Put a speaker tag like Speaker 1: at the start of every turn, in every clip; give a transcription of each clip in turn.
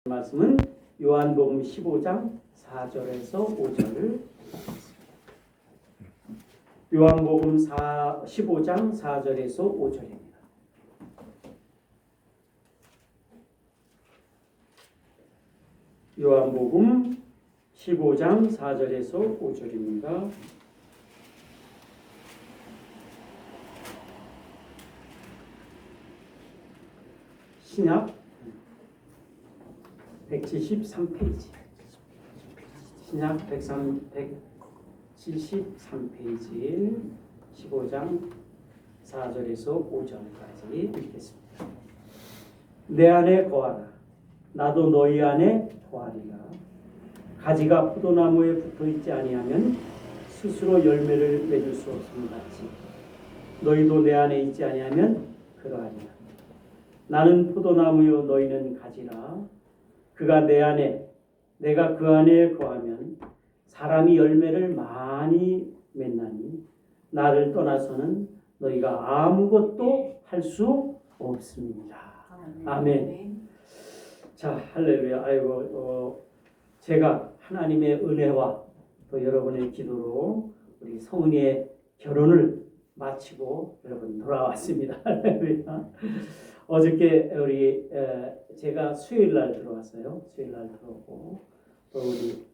Speaker 1: 말씀은 요한복음 15장 4절에서 5절을 요한복음 15장 4절에서 5절입니다. 요한복음 15장 4절에서 5절입니다. 신약 173페이지. 신약 173페이지 15장 4절에서 5절까지 읽겠습니다. 내 안에 거하라. 나도 너희 안에 거하리라. 가지가 포도나무에 붙어있지 아니하면 스스로 열매를 맺을 수 없음을 같이 너희도 내 안에 있지 아니하면 그러하리라. 나는 포도나무요 너희는 가지라. 그가 내 안에 내가 그 안에 거하면 사람이 열매를 많이 맺나니 나를 떠나서는 너희가 아무것도 할 수 없습니다. 아멘. 자, 할렐루야. 아이고, 제가 하나님의 은혜와 또 여러분의 기도로 우리 성은이의 결혼을 마치고 여러분 돌아왔습니다. 할렐루야. 어저께 우리 제가 수요일 날 들어왔어요. 수요일 날 들어오고 또 우리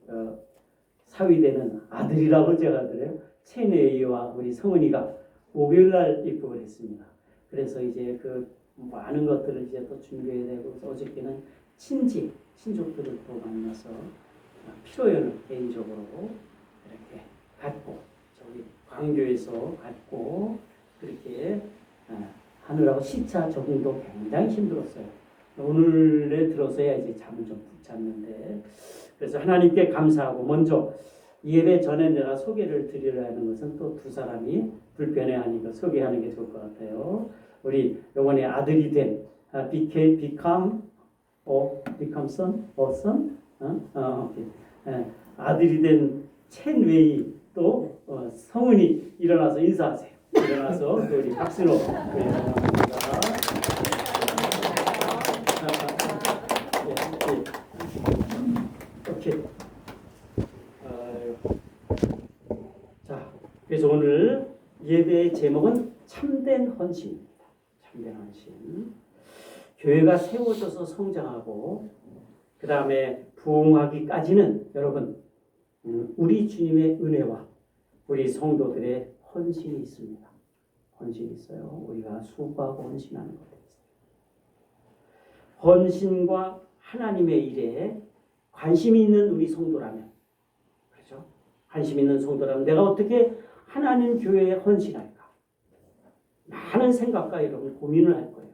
Speaker 1: 사위되는 아들이라고 제가 그래요. 채내이와 우리 성은이가 목요일 날 입국을 했습니다. 그래서 이제 그 많은 것들을 이제 또 준비해야 되고 어저께는 친족들을 또 만나서 피로연을 개인적으로 이렇게 갖고 저기 광교에서 갖고 그렇게 하느라고 시차 적응도 굉장히 힘들었어요. 오늘에 들어서야 이제 잠을 좀 푹 잤는데 그래서 하나님께 감사하고 먼저 예배 전에 내가 소개를 드리려 하는 것은 또 두 사람이 불편해하니까 소개하는 게 좋을 것 같아요. 우리 요번에 아들이 된 become son, 아들이 된 첸웨이 또 성은이 일어나서 인사하세요. 일어나서 또 우리 박순호 오케이. 자, 그래서 오늘 예배의 제목은 참된 헌신입니다. 참된 헌신. 교회가 세워져서 성장하고 그 다음에 부흥하기까지는 여러분 우리 주님의 은혜와 우리 성도들의 헌신이 있습니다. 헌신이 있어요. 우리가 수고하고 헌신하는 것이 있어요. 헌신과 하나님의 일에 관심이 있는 우리 성도라면, 그렇죠? 관심 있는 성도라면 내가 어떻게 하나님 교회에 헌신할까? 많은 생각과 여러분 고민을 할 거예요.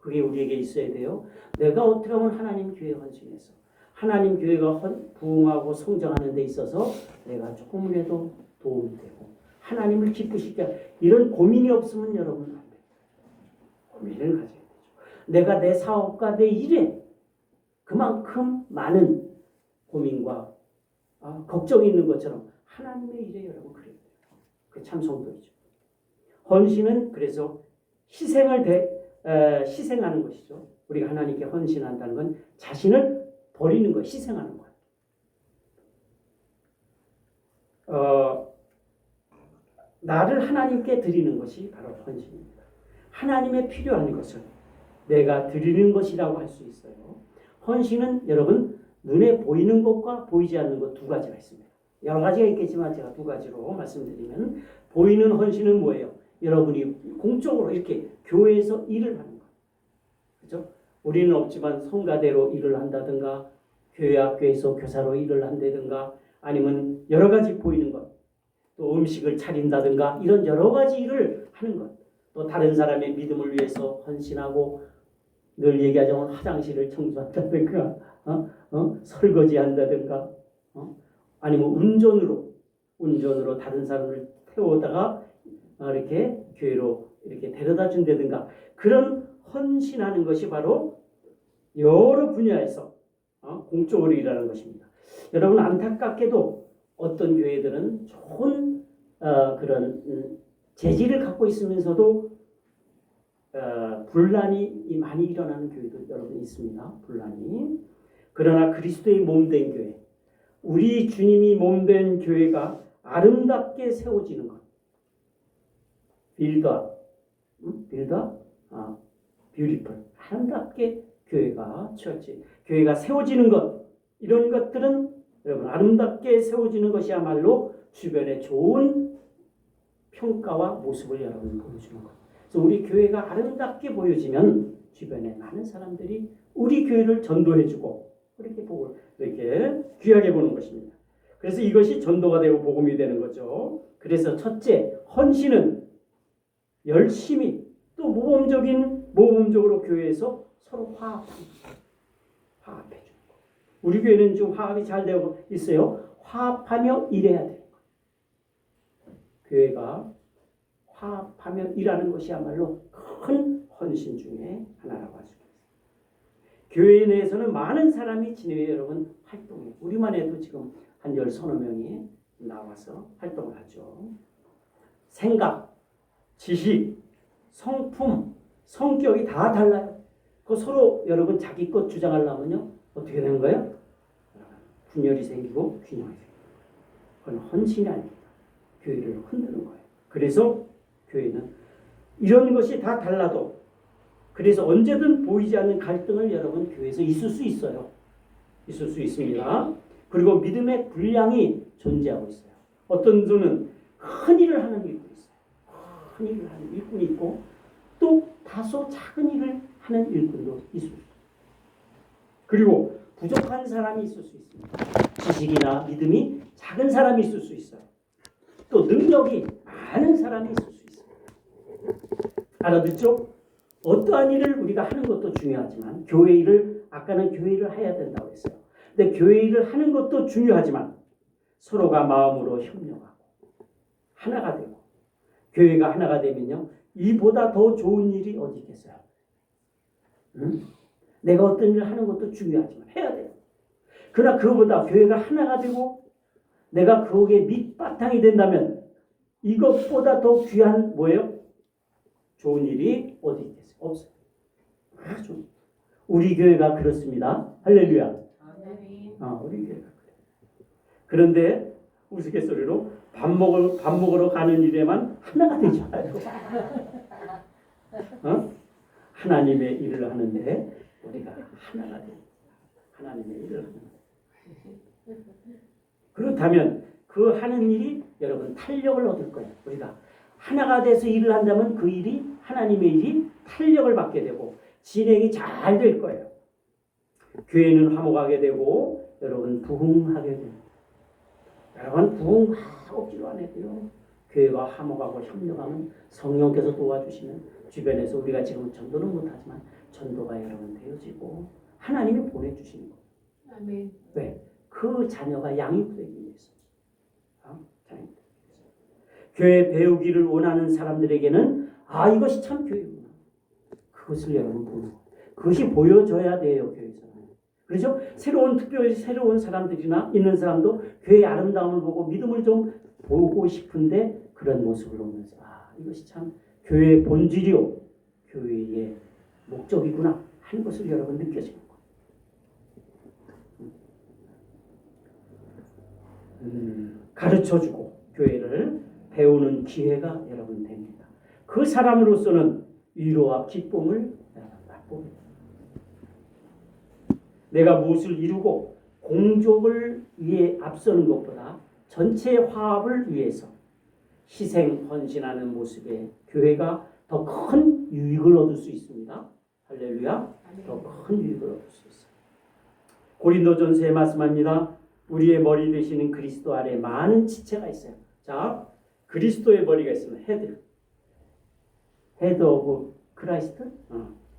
Speaker 1: 그게 우리에게 있어야 돼요. 내가 어떻게 하면 하나님 교회에 헌신해서 하나님 교회가 부흥하고 성장하는 데 있어서 내가 조금이라도 도움이 되고 하나님을 기쁘시게 이런 고민이 없으면 여러분 안 돼요. 고민을 가져야 되죠. 내가 내 사업과 내 일에 그만큼 많은 고민과 걱정이 있는 것처럼 하나님의 일에 여러분 그래야 돼요. 그게 참 성도이죠. 헌신은 그래서 희생하는 것이죠. 우리가 하나님께 헌신한다는 건 자신을 버리는 것, 희생하는 것. 나를 하나님께 드리는 것이 바로 헌신입니다. 하나님의 필요한 것을 내가 드리는 것이라고 할 수 있어요. 헌신은 여러분 눈에 보이는 것과 보이지 않는 것 두 가지가 있습니다. 여러 가지가 있겠지만 제가 두 가지로 말씀드리면 보이는 헌신은 뭐예요? 여러분이 공적으로 이렇게 교회에서 일을 하는 것. 그렇죠? 우리는 없지만 성가대로 일을 한다든가 교회 학교에서 교사로 일을 한다든가 아니면 여러 가지 보이는 것. 또 음식을 차린다든가 이런 여러 가지 일을 하는 것. 또 다른 사람의 믿음을 위해서 헌신하고 늘 얘기하자면 화장실을 청소한다든가 설거지한다든가 아니면 운전으로 다른 사람을 태우다가 이렇게 교회로 이렇게 데려다 준다든가 그런 헌신하는 것이 바로 여러 분야에서 공적으로 일하는 것입니다. 여러분 안타깝게도 어떤 교회들은 좋은 그런 재질을 갖고 있으면서도 분란이 많이 일어나는 교회도 여러분 있습니다. 분란이. 그러나 그리스도의 몸된 교회, 우리 주님이 몸된 교회가 아름답게 세워지는 것. 빌더, 뷰티풀. 아름답게 교회가 처지, 교회가 세워지는 것. 이런 것들은 여러분 아름답게 세워지는 것이야말로 주변에 좋은 평가와 모습을 여러분 보여주는 것. 그래서 우리 교회가 아름답게 보여지면 주변에 많은 사람들이 우리 교회를 전도해주고 이렇게 보고 이렇게 귀하게 보는 것입니다. 그래서 이것이 전도가 되고 복음이 되는 거죠. 그래서 첫째, 헌신은 열심히 또 모범적으로 교회에서 서로 화합해 주는 거. 우리 교회는 좀 화합이 잘 되고 있어요. 화합하며 일해야 돼요. 교회가 화합하며 일하는 것이야말로 큰 헌신 중에 하나라고 할 수 있습니다. 교회 내에서는 많은 사람이 진행해 여러분 활동해요. 우리만 해도 지금 한 10-30명이 나와서 활동을 하죠. 생각, 지식, 성품, 성격이 다 달라요. 그 서로 여러분 자기 것 주장하려면요 어떻게 되는 거예요? 분열이 생기고 균형이 생기고. 그건 헌신이 아닙니다. 교회를 흔드는 거예요. 그래서 교회는 이런 것이 다 달라도 그래서 언제든 보이지 않는 갈등을 여러분 교회에서 있을 수 있어요. 있을 수 있습니다. 그리고 믿음의 분량이 존재하고 있어요. 어떤 분은 큰 일을 하는 일꾼이 있어요. 큰 일을 하는 일꾼이 있고 또 다소 작은 일을 하는 일꾼도 있을 수 있어요. 그리고 부족한 사람이 있을 수 있습니다. 지식이나 믿음이 작은 사람이 있을 수 있어요. 또 능력이 많은 사람이 있을 수 있어요. 알아듣죠? 어떠한 일을 우리가 하는 것도 중요하지만 교회 일을 아까는 교회 일을 해야 된다고 했어요. 근데 교회 일을 하는 것도 중요하지만 서로가 마음으로 협력하고 하나가 되고 교회가 하나가 되면요 이보다 더 좋은 일이 어디 있겠어요? 응? 내가 어떤 일을 하는 것도 중요하지만 해야 돼요. 그러나 그거보다 교회가 하나가 되고 내가 거기에 밑바탕이 된다면 이것보다 더 귀한 뭐예요? 좋은 일이 어디 있겠어요? 없어요. 아주 우리 교회가 그렇습니다. 할렐루야. 우리 교회가 그래요. 그런데 우스갯소리로 밥 먹으러 가는 일에만 하나가 되지 말고 하나님의 일을 하는데 우리가 하나가 됩니다. 하나님의 일을 하는 거예요. 그렇다면 그 하는 일이 여러분 탄력을 얻을 거예요. 우리가 하나가 돼서 일을 한다면 그 일이 하나님의 일이 탄력을 받게 되고 진행이 잘 될 거예요. 교회는 화목하게 되고 여러분 부흥하게 됩니다. 여러분 부흥하고 억지로 안 해도요. 교회가 화목하고 협력하면 성령께서 도와주시면 주변에서 우리가 지금 전도는 못하지만 전도가 여러분 되어지고 하나님이 보내주시는 거예요.
Speaker 2: 아멘.
Speaker 1: 왜? 그 자녀가 양육되기 위해서. 교회 배우기를 원하는 사람들에게는 이것이 참 교회구나. 그것을 여러분 보는 거예요. 그것이 보여줘야 돼요. 교회에서는. 그렇죠? 특별히 새로운 사람들이나 있는 사람도 교회의 아름다움을 보고 믿음을 좀 보고 싶은데 그런 모습을 보면서 이것이 참 교회의 본질이요. 교회의 목적이구나 하는 것을 여러분 느껴지는 거예요. 가르쳐주고 교회를 배우는 기회가 여러분 됩니다. 그 사람으로서는 위로와 기쁨을 맛봅니다. 내가 무엇을 이루고 공족을 위해 앞서는 것보다 전체 화합을 위해서 희생 헌신하는 모습에 교회가 더 큰 유익을 얻을 수 있습니다. 할렐루야. 더 큰 유익을 얻을 수 있어요. 고린도전서에 말씀합니다. 우리의 머리 되시는 그리스도 아래 많은 지체가 있어요. 자, 그리스도의 머리가 있으면 헤드 오브 크라이스트.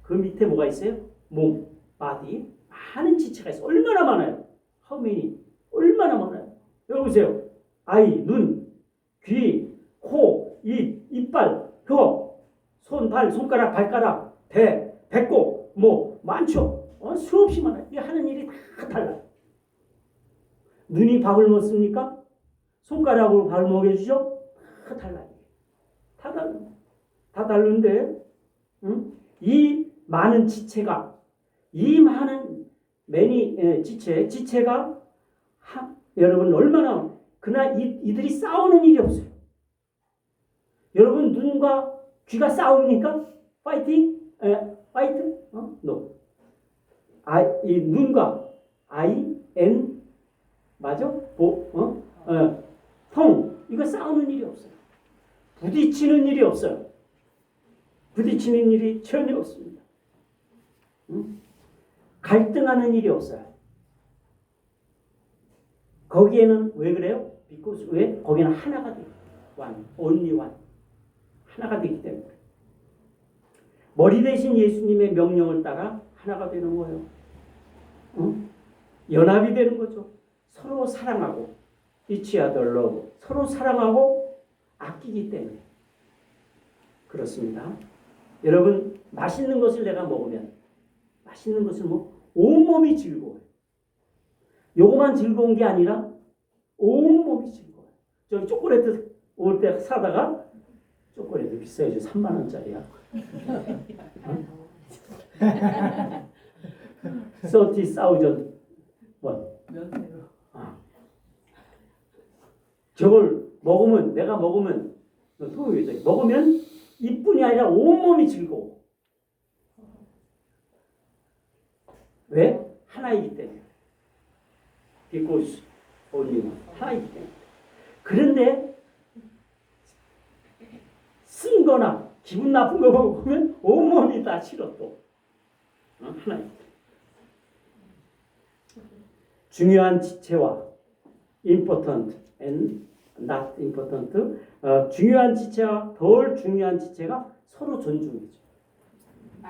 Speaker 1: 그 밑에 뭐가 있어요? 몸, 바디. 많은 지체가 있어요. 얼마나 많아요? How many? 얼마나 많아요? 여기 보세요. 아이, 눈, 귀, 코, 입, 이빨, 혀, 손, 발, 손가락, 발가락, 배, 배꼽, 많죠. 수없이 많아요. 이 하는 일이 다 달라요. 눈이 밥을 먹습니까? 손가락으로 밥을 먹여주죠? 다 달라요. 다 다른데 이 많은 지체가 이 많은 지체가 여러분 얼마나 그러나 이들이 싸우는 일이 없어요. 여러분 눈과 귀가 싸웁니까? 파이팅? 파이트? No. 이 눈과 N 맞아? 통 이거 싸우는 일이 없어요. 부딪히는 일이 없어요. 부딪히는 일이 전혀 없습니다. 갈등하는 일이 없어요. 거기에는 왜 그래요? because 왜? 거기는 하나가 돼요. one, only one. 하나가 되기 때문에. 머리 대신 예수님의 명령을 따라 하나가 되는 거예요. 연합이 되는 거죠. 서로 사랑하고 each other love. 서로 사랑하고 아끼기 때문에. 그렇습니다. 여러분 맛있는 것을 내가 먹으면 맛있는 것을 온몸이 즐거워요. 요거만 즐거운 게 아니라 온몸이 즐거워요. 저기 초콜릿 올 때 사다가 초콜릿 비싸요. 3만 원짜리야. 30,000 원. 저걸 먹으면 내가 먹으면 이뿐이 아니라 온몸이 즐거워. 왜? 하나이기 때문에. because only one. 하나이기 때문에. 그런데 쓴 거나 기분 나쁜 거 먹으면 온몸이 다 싫어 또. 하나이기 때문에. 중요한 지체와 important and not important 중요한 지체와 덜 중요한 지체가 서로 존중이죠.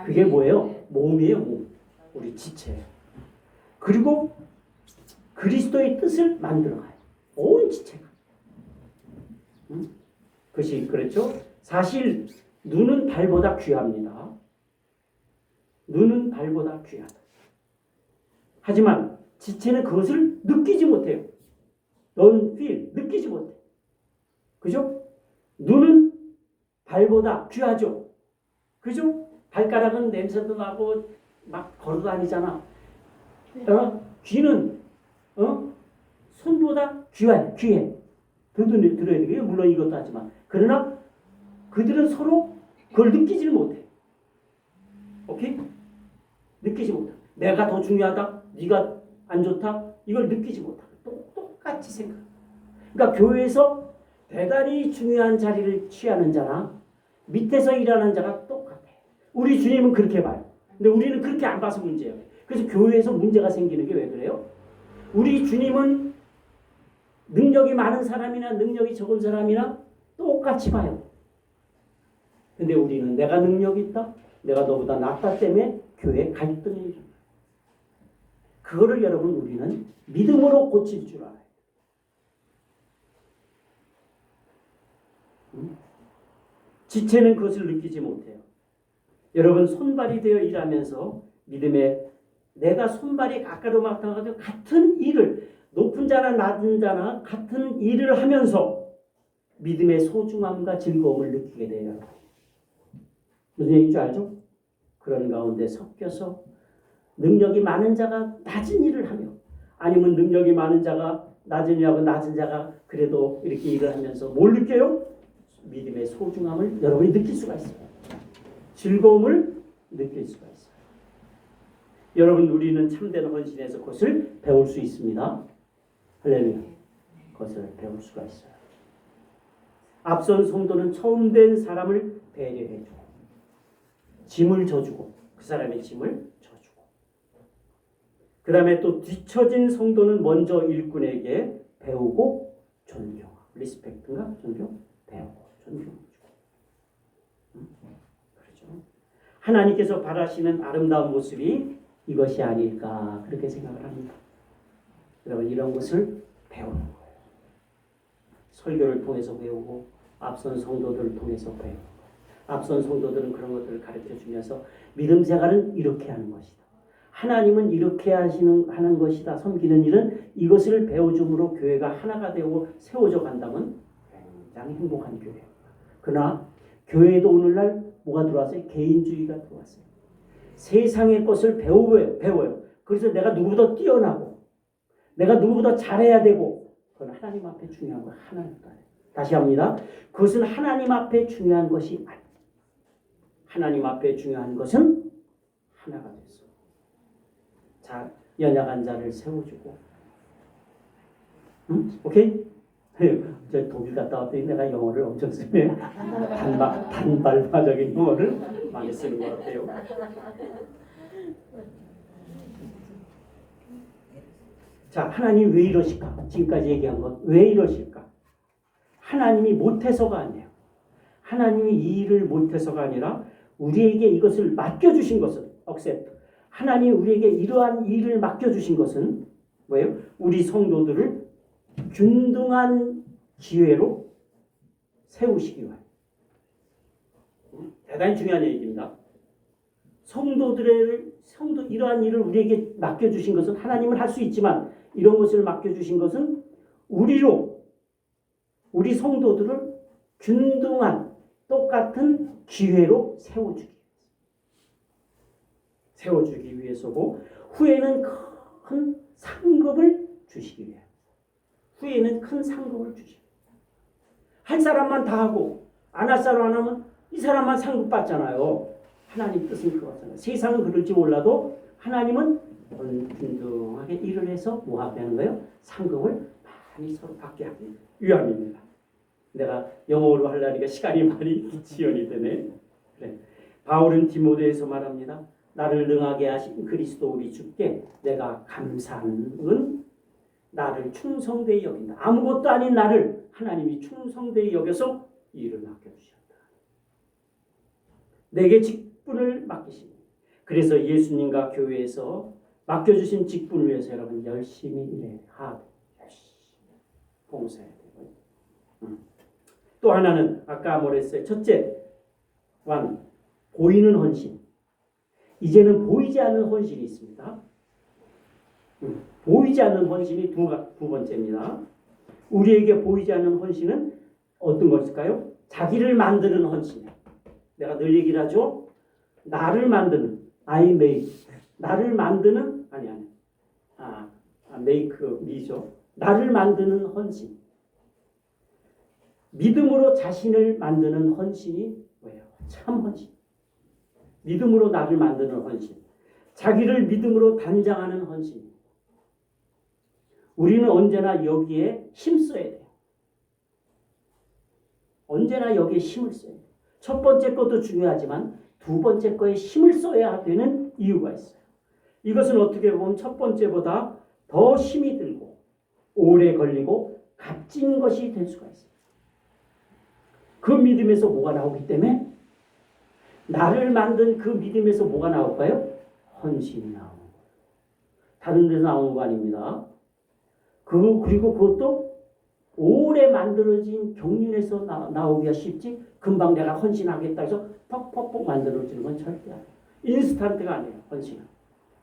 Speaker 1: 그게 뭐예요? 몸이에요. 몸. 우리 지체예요. 그리고 그리스도의 뜻을 만들어가요. 온 지체가. 그것이 그렇죠. 사실 눈은 발보다 귀합니다. 눈은 발보다 귀하다. 하지만 지체는 그것을 느끼지 못해요. Don't feel, 느끼지 못해. 그죠? 눈은 발보다 귀하죠. 그죠? 발가락은 냄새도 나고 막 걸어 다니잖아. 귀는 손보다 귀해. 들어야 되겠죠. 물론 이것도 하지만 그러나 그들은 서로 그걸 느끼지를 못해. 오케이? 느끼지 못해. 내가 더 중요하다. 네가 안 좋다. 이걸 느끼지 못하고 똑같이 생각. 그러니까 교회에서 대단히 중요한 자리를 취하는 자나 밑에서 일하는 자가 똑같아. 우리 주님은 그렇게 봐요. 근데 우리는 그렇게 안 봐서 문제예요. 그래서 교회에서 문제가 생기는 게 왜 그래요? 우리 주님은 능력이 많은 사람이나 능력이 적은 사람이나 똑같이 봐요. 근데 우리는 내가 능력이 있다, 내가 너보다 낫다 때문에 교회 갈등이 일어나요. 그거를 여러분 우리는 믿음으로 고칠 줄 알아요. 지체는 그것을 느끼지 못해요. 여러분 손발이 되어 일하면서 믿음에 내가 손발이 아까도 마찬가지로 같은 일을 높은 자나 낮은 자나 같은 일을 하면서 믿음의 소중함과 즐거움을 느끼게 돼요. 무슨 얘기인지 알죠? 그런 가운데 섞여서 능력이 많은 자가 낮은 일을 하며 아니면 능력이 많은 자가 낮은 일하고 낮은 자가 그래도 이렇게 일을 하면서 뭘 느껴요? 믿음의 소중함을 여러분이 느낄 수가 있어요. 즐거움을 느낄 수가 있어요. 여러분 우리는 참된 헌신에서 그것을 배울 수 있습니다. 할렐루야. 그것을 배울 수가 있어요. 앞선 성도는 처음 된 사람을 배려해주고 짐을 져주고 그 사람의 짐을 져주고 그 다음에 또 뒤처진 성도는 먼저 일꾼에게 배우고 존경하고 리스펙트인가? 존경? 배우고 존경해주고 그렇죠. 하나님께서 바라시는 아름다운 모습이 이것이 아닐까 그렇게 생각을 합니다. 여러분 이런 것을 배우는 거예요. 설교를 통해서 배우고 앞선 성도들을 통해서 배우고 앞선 성도들은 그런 것들을 가르쳐주면서 믿음 생활은 이렇게 하는 것이다. 하나님은 이렇게 하는 것이다. 섬기는 일은 이것을 배워줌으로 교회가 하나가 되고 세워져 간다면 굉장히 행복한 교회입니다. 그러나 교회에도 오늘날 뭐가 들어왔어요? 개인주의가 들어왔어요. 세상의 것을 배워요. 그래서 내가 누구보다 뛰어나고 내가 누구보다 잘해야 되고 그건 하나님 앞에 중요한 거 하나님 앞에. 다시 합니다. 그것은 하나님 앞에 중요한 것이 아니에요. 하나님 앞에 중요한 것은 하나가 됐어. 자, 연약한 자를 세워주고, 응? 오케이? 저 독일 갔다 왔더니 내가 영어를 엄청 쓰네. 단발파적인 영어를 많이 쓰는 것 같아요. 자, 하나님 왜 이러실까? 지금까지 얘기한 것 왜 이러실까? 하나님이 못해서가 아니에요. 하나님이 이 일을 못해서가 아니라 우리에게 이것을 맡겨주신 것은 하나님이 우리에게 이러한 일을 맡겨주신 것은 뭐예요? 우리 성도들을 균등한 기회로 세우시기 위하여. 대단히 중요한 얘기입니다. 성도 이러한 일을 우리에게 맡겨주신 것은 하나님은 할 수 있지만 이런 것을 맡겨주신 것은 우리 성도들을 균등한 똑같은 기회로 세워주기 위해서고 후에는 큰 상급을 주시기 위해. 후에는 큰 상급을 주시기. 할 사람만 다 하고 안 할 사람 안 하면 이 사람만 상급 받잖아요. 하나님 뜻은 그거잖아요. 세상은 그럴지 몰라도 하나님은 균등하게 일을 해서 뭐 하는 거예요? 상급을 많이 서로 받게 하는 위함입니다. 내가 영어로 하려니까 시간이 많이 지연이 되네. 그래. 바울은 디모데에서 말합니다. 나를 능하게 하신 그리스도 우리 주께 내가 감사하는 나를 충성되이 여긴다. 아무것도 아닌 나를 하나님이 충성되이 여겨서 일을 맡겨주셨다. 내게 직분을 맡기시니 그래서 예수님과 교회에서 맡겨주신 직분을 위해서 여러분 열심히 일해야 열심히 봉사해야 되고 또 하나는 아까 뭐랬어요? 첫째 보이는 헌신. 이제는 보이지 않는 헌신이 있습니다. 보이지 않는 헌신이 두 번째입니다. 우리에게 보이지 않는 헌신은 어떤 것일까요? 자기를 만드는 헌신. 내가 늘 얘기를 하죠. 나를 만드는 I make. 나를 만드는 make me죠. 나를 만드는 헌신. 믿음으로 자신을 만드는 헌신이 뭐예요? 참 헌신. 믿음으로 나를 만드는 헌신. 자기를 믿음으로 단장하는 헌신. 우리는 언제나 여기에 힘써야 돼요. 언제나 여기에 힘을 써야 돼요. 첫 번째 것도 중요하지만 두 번째 거에 힘을 써야 되는 이유가 있어요. 이것은 어떻게 보면 첫 번째보다 더 힘이 들고 오래 걸리고 값진 것이 될 수가 있어요. 그 믿음에서 뭐가 나오기 때문에 나를 만든 그 믿음에서 뭐가 나올까요? 헌신이 나오는 거예요. 다른 데서 나오는 거 아닙니다. 그리고 그것도 오래 만들어진 경륜에서 나오기가 쉽지 금방 내가 헌신하겠다 해서 퍽퍽퍽 만들어지는 건 절대 아니에요. 인스턴트가 아니에요. 헌신은.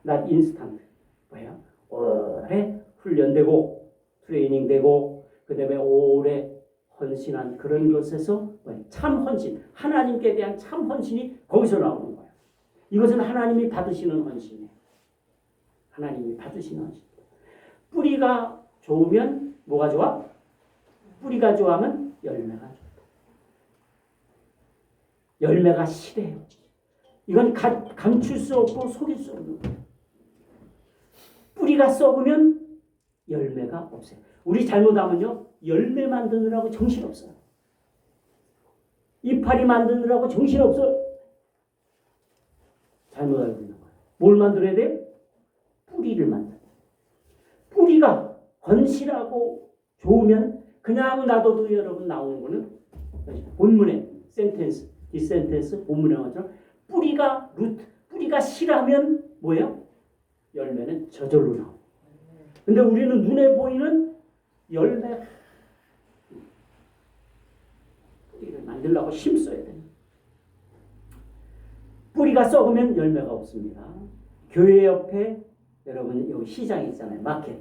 Speaker 1: not instant. 뭐야? 오래 훈련되고 트레이닝되고 그 다음에 오래 헌신한 그런 것에서 참 헌신, 하나님께 대한 참 헌신이 거기서 나오는 거예요. 이것은 하나님이 받으시는 헌신이에요. 하나님이 받으시는 헌신. 뿌리가 좋으면 뭐가 좋아? 뿌리가 좋아하면 열매가 좋다. 열매가 실해요. 이건 감출 수 없고 속일 수 없는 거예요. 뿌리가 썩으면 열매가 없어요. 우리 잘못하면요. 열매 만드느라고 정신없어요. 이파리 만드느라고 정신없어요. 잘못 알고 있는 거예요. 뭘 만들어야 돼요? 뿌리를 만들어야 돼요. 뿌리가 건실하고 좋으면 그냥 놔둬도 여러분 나오는 거는 본문의 센텐스, 디센텐스 본문에 나오죠. 뿌리가 실하면 뭐예요? 열매는 저절로 나와요. 근데 우리는 눈에 보이는 열매 뿌리를 만들려고 힘써야 돼요. 뿌리가 썩으면 열매가 없습니다. 교회 옆에 여러분 여기 시장이 있잖아요. 마켓.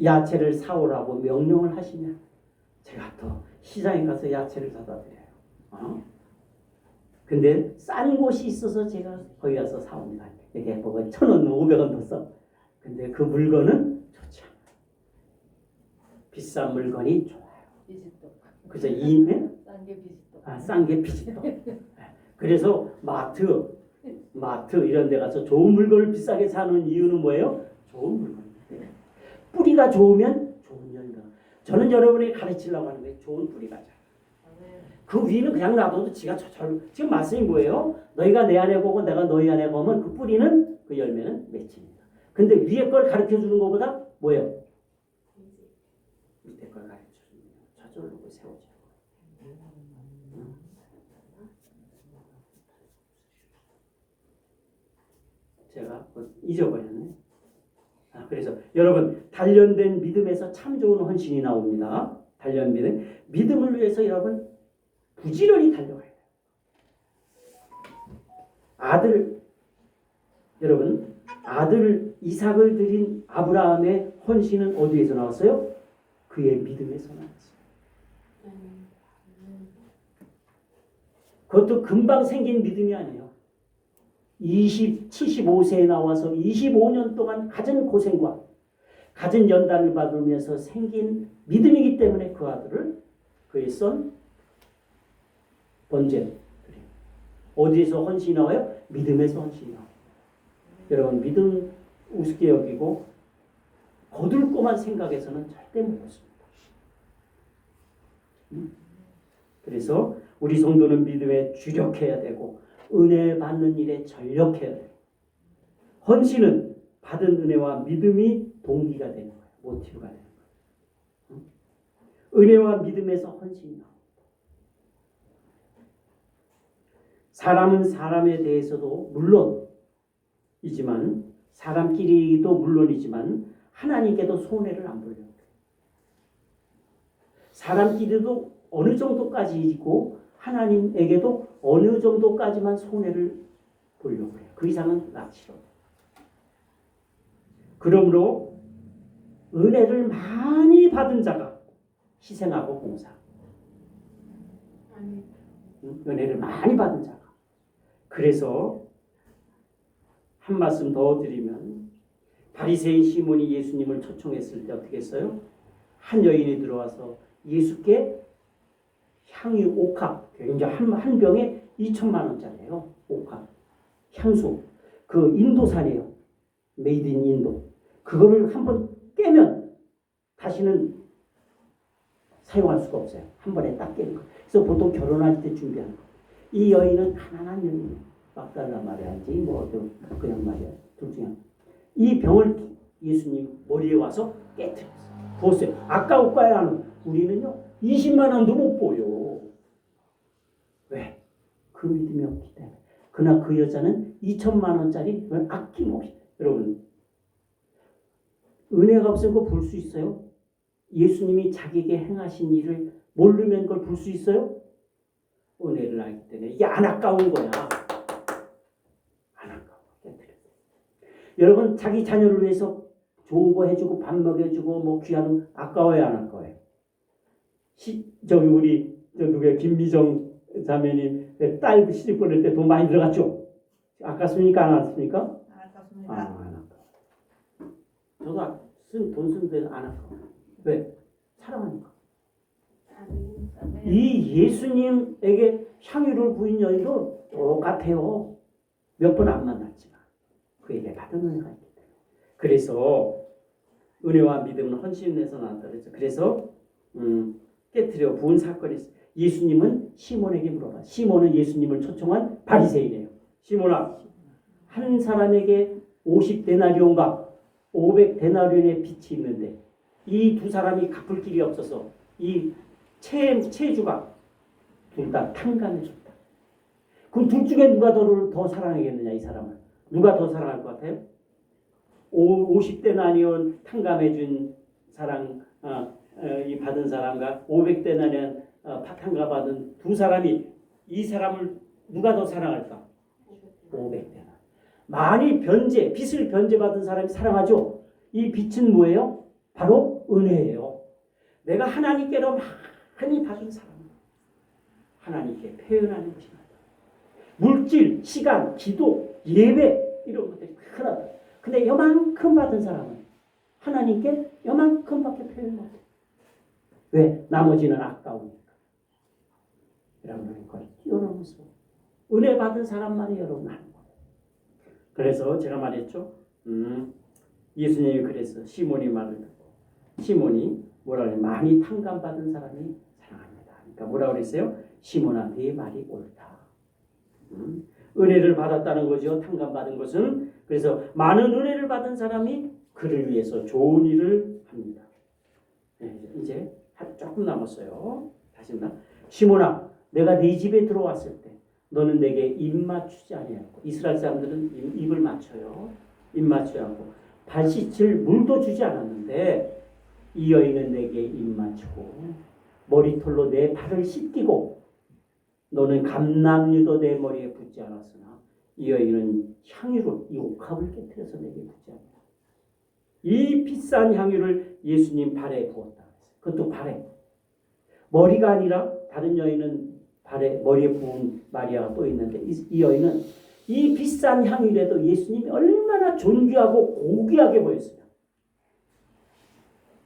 Speaker 1: 야채를 사오라고 명령을 하시냐? 제가 또 시장에 가서 야채를 사다 드려요. 근데 싼 곳이 있어서 제가 거기 가서 사옵니다. 이게 뭐 1,000원, 500원 더 써. 근데 그 물건은 좋지 않아. 비싼 물건이 좋아요.
Speaker 2: 비지떡.
Speaker 1: 그래서 이네
Speaker 2: 싼게 비지떡.
Speaker 1: 싼 게 비지떡. 그래서 마트 이런 데 가서 좋은 물건을 비싸게 사는 이유는 뭐예요? 좋은 물건. 뿌리가 좋으면 좋은 열매가. 저는 여러분에게 가르치려고 하는 거예요. 좋은 뿌리가 잘. 그 위는 그냥 놔둬도 지가 저절로. 지금 말씀이 뭐예요? 너희가 내 안에 보고 내가 너희 안에 보면 그 뿌리는 그 열매는 맺힙니다. 근데 위에 걸 가르쳐 주는 것보다 뭐예요? 밑에 걸 가르쳐 주는 거예요. 저절로 세워져요. 제가 잊어버렸네. 그래서 여러분 단련된 믿음에서 참 좋은 헌신이 나옵니다. 단련된 믿음을 위해서 여러분 부지런히 달려가야 돼요. 여러분 아들 이삭을 드린 아브라함의 헌신은 어디에서 나왔어요? 그의 믿음에서 나왔어요. 그것도 금방 생긴 믿음이 아니에요. 75세에 나와서 25년 동안 갖은 고생과 갖은 연단을 받으면서 생긴 믿음이기 때문에 그 아들을 그의 son 번제 어디에서 헌신이 나와요? 믿음에서 헌신이 나와요. 여러분 믿음 우습게 여기고 거들고만 생각해서는 절대 못 얻습니다. 그래서 우리 성도는 믿음에 주력해야 되고 은혜 받는 일에 전력해야 돼요. 헌신은 받은 은혜와 믿음이 동기가 되는 거예요. 모티브가 되는 거예요. 은혜와 믿음에서 헌신이 나옵니다. 사람은 사람에 대해서도 물론이지만 사람끼리도 물론이지만 하나님께도 손해를 안 보려고 해요. 사람끼리도 어느 정도까지 있고 하나님에게도 어느 정도까지만 손해를 보려고 해요. 그 이상은 낫기 싫어요. 그러므로 은혜를 많이 받은 자가 희생하고 봉사하고 은혜를 많이 받은 자가 그래서 한 말씀 더 드리면 바리새인 시몬이 예수님을 초청했을 때 어떻게 했어요? 한 여인이 들어와서 예수께 향유 옥합 이제 한 병에 2천만 원짜리예요. 옥합 향수 그 인도산이에요. 메이드 인 인도 그거를 한번 깨면 다시는 사용할 수가 없어요. 한 번에 딱 깨는 거. 그래서 보통 결혼할 때 준비하는 거. 이 여인은 가난한 여인이에요. 막달라 말이야지 뭐 그냥 말이야. 둘 중에 이 병을 예수님 머리에 와서 깨뜨렸어요. 보세요. 아까울 거야 하는 우리는요 20만 원도 못 보여. 왜? 그 믿음이 없기 때문에. 그러나 그 여자는 2천만 원짜리 아낌없이 여러분 은혜가 없으면 그거 볼 수 있어요? 예수님이 자기에게 행하신 일을 모르면 그걸 볼 수 있어요? 은혜를 알기 때문에 이게 안 아까운 거야. 안 아까워. 여러분 자기 자녀를 위해서 좋은 거 해주고 밥 먹여주고 뭐 귀한 거 아까워요 안 아까워요? 저기 우리 누구야 김미정 자매님 딸 시집 보낼 때 돈 많이 들어갔죠? 아깝습니까 안 아깝습니까?
Speaker 2: 안 아깝습니다.
Speaker 1: 안 아까워. 저도 돈 쓴 데는 안 아까워. 왜? 사랑하니까. 이 예수님에게 향유를 부인 여인도 똑같아요. 몇 번 안 만났지만 그에게 받은 은혜가 있기 때문에. 그래서 은혜와 믿음은 헌신에서 나왔다 그랬죠. 그래서 깨트려 부은 사건이 있어요. 예수님은 시몬에게 물어봐. 시몬은 예수님을 초청한 바리새인이에요. 시몬아, 한 사람에게 50데나리온과 500데나리온의 빚이 있는데 이 두 사람이 갚을 길이 없어서 이 채주가 둘 다 탕감해줬다. 그럼 둘 중에 누가 더 사랑하겠느냐 이 사람을. 누가 더 사랑할 것 같아요? 50데나리온 탕감해준 사람 이 받은 사람과 500데나리온 탕감 받은 두 사람이 이 사람을 누가 더 사랑할까? 500데나리온. 많이 빚을 변제받은 사람이 사랑하죠. 이 빚은 뭐예요? 바로 은혜예요. 내가 하나님께로 많이 받은 사람, 하나님께 표현하는 것입니다. 물질, 시간, 기도, 예배 이런 것들이 하나다. 근데 요만큼 받은 사람은 하나님께 요만큼밖에 표현 못해. 왜? 나머지는 아까우니까. 여러분 그걸 뛰어넘어서 은혜 받은 사람만이 여러분 하는 거예요. 그래서 제가 말했죠. 예수님이 그래서 시몬이 말을 듣고 시몬이 뭐라 그래? 많이 탕감받은 사람이 사랑합니다. 그러니까 뭐라 그랬어요? 시몬아 네 말이 옳다. 은혜를 받았다는 거죠. 탕감받은 것은. 그래서 많은 은혜를 받은 사람이 그를 위해서 좋은 일을 합니다. 네, 이제 조금 남았어요. 다시입니다. 시몬아 내가 네 집에 들어왔을 때 너는 내게 입 맞추지 아니하고 이스라엘 사람들은 입을 맞춰요. 입 맞추지 않고 발 씻을 물도 주지 않았는데 이 여인은 내게 입 맞추고 머리털로 내 발을 씻기고 너는 감람유도 내 머리에 붓지 않았으나 이 여인은 향유로 이 옥합을 깨뜨려서 내게 붓지 않았다. 이 비싼 향유를 예수님 발에 부었다. 그것도 발에. 머리가 아니라 다른 여인은 발에 머리에 부은 마리아가 또 있는데 이 여인은 이 비싼 향유라도 예수님이 얼마나 존귀하고 고귀하게 보였어요.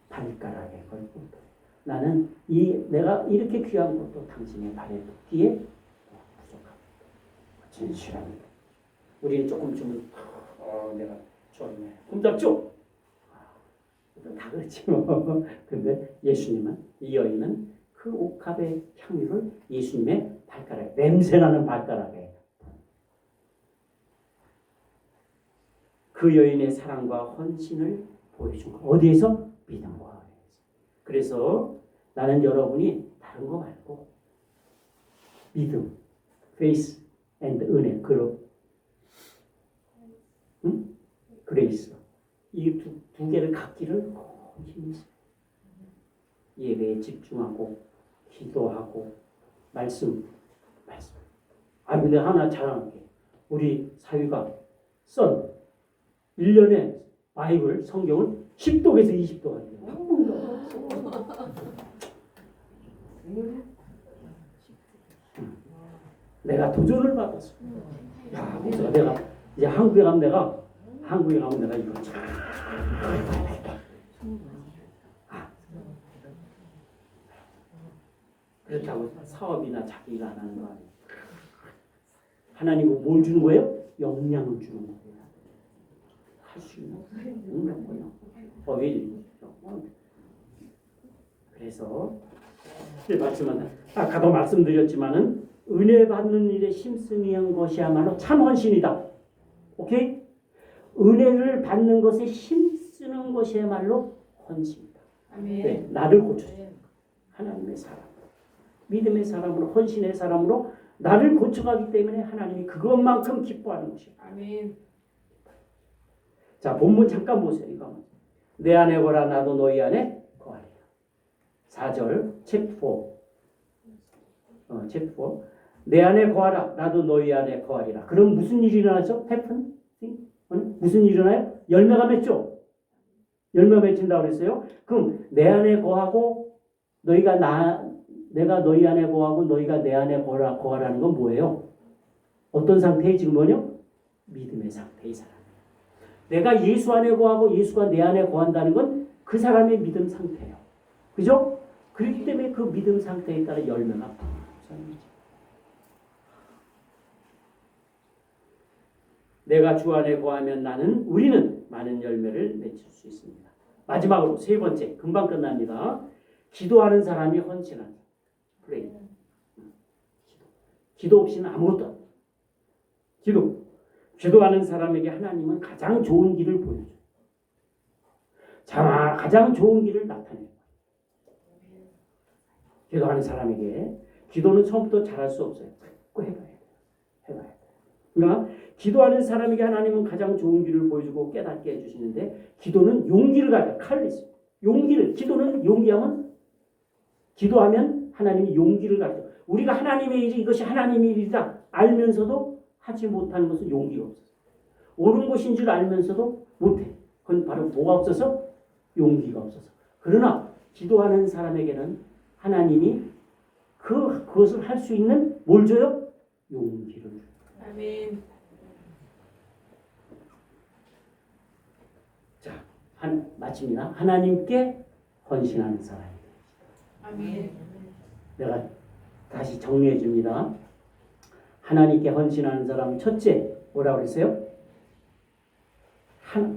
Speaker 1: 발가락에 걸고 나는 내가 이렇게 귀한 것도 당신의 발에 붓기에 부족합니다. 진실합니다. 우리는 조금 주면 내가 좋네. 흠잡죠? 다 그렇지 뭐. 근데 예수님은 이 여인은 그 옥합의 향유를 예수님의 발가락에 냄새나는 발가락에 그 여인의 사랑과 헌신을 보여준 거. 어디에서? 믿음과 은혜에서. 그래서 나는 여러분이 다른 거 말고 믿음, faith and 은혜, 그레이스 이 두 개를 갖기를 힘이 있어요. 예배에 집중하고 기도하고 말씀. 근데 하나 자랑할게. 우리 사위가 썬 1년에 바이블 성경을 10독에서 20독 한대요. 내가 도전을 받았어. 야, 그래서 내가 이제 한국에 가면 내가 이거 참 그렇다고 사업이나 자기가 안 하는 거 아니에요. 하나님은 뭘 주는 거예요? 역량을 주는 거예요. 할 수 있는 거예요. 그래서 아까도 말씀드렸지만은 은혜 받는 일에 힘쓰는 것이야말로 참 헌신이다. 오케이? 은혜를 받는 것에 힘쓰는 것이야말로 헌신이다. 네, 나를 고쳐줘. 하나님의 사람, 믿음의 사람으로, 헌신의 사람으로 나를 고쳐가기 때문에 하나님이 그것만큼 기뻐하는 것이에요.
Speaker 2: 아멘.
Speaker 1: 자, 본문 잠깐 보세요. 이거 내 안에 거라 나도 너희 안에 거하리라. 4절 챕터 4. 내 안에 거하라 나도 너희 안에 거하리라. 그럼 무슨 일이 일어나죠? 해픈? 무슨 일이 일어나요? 열매가 맺죠. 열매가 맺힌다고 그랬어요. 그럼 내 안에 거하고 내가 너희 안에 거하고 너희가 내 안에 거하라는 건 뭐예요? 어떤 상태에 지금 뭐냐? 믿음의 상태. 이 사람. 내가 예수 안에 거하고 예수가 내 안에 거한다는 건 그 사람의 믿음 상태예요. 그죠? 그렇기 때문에 그 믿음 상태에 따라 열매가 내가 주 안에 거하면 우리는 많은 열매를 맺을 수 있습니다. 마지막으로 3번째, 금방 끝납니다. 기도하는 사람이 헌신한다. 프레이. 기도 없이는 아무것도 안 돼요. 기도하는 사람에게 하나님은 가장 좋은 길을 보여줘요. 가장 좋은 길을 나타내요. 기도하는 사람에게 기도는 처음부터 잘할 수 없어요. 꼭 해봐야 돼요. 그러니까 기도하는 사람에게 하나님은 가장 좋은 길을 보여주고 깨닫게 해주시는데 기도는 용기를 가져요. 칼리스. 기도는 용기하면 기도하면 하나님이 용기를 가져요. 우리가 하나님의 일이 이것이 하나님의 일이다 알면서도 하지 못하는 것은 용기가 없어서 옳은 것인 줄 알면서도 못해. 그건 바로 뭐가 없어서? 용기가 없어서. 그러나 기도하는 사람에게는 하나님이 그것을 할 수 있는 뭘 줘요? 용기를 줘요.
Speaker 2: 아멘.
Speaker 1: 마칩니다. 하나님께 헌신하는 사람이.
Speaker 2: 아멘.
Speaker 1: 내가 다시 정리해 줍니다. 하나님께 헌신하는 사람 첫째 뭐라고 그랬어요?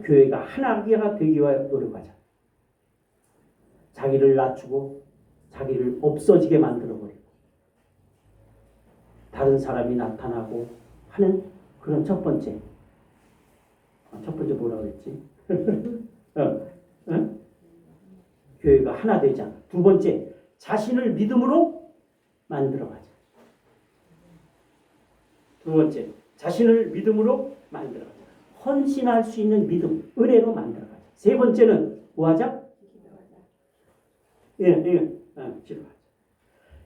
Speaker 1: 교회가 하나가 되기 위하여 노력하자. 자기를 낮추고 자기를 없어지게 만들어버리고 다른 사람이 나타나고 하는 그런 첫 번째 뭐라고 그랬지? 교회가 하나 되자. 두 번째 자신을 믿음으로 만들어가자. 두 번째 자신을 믿음으로 만들어가자. 헌신할 수 있는 믿음, 은혜로 만들어가자. 세 번째는 뭐하자? 기도하자.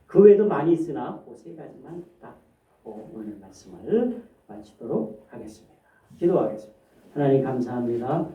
Speaker 1: 그 외에도 많이 있으나 그 세 가지만 딱 오늘 말씀을 마치도록 하겠습니다. 기도하겠습니다. 하나님 감사합니다.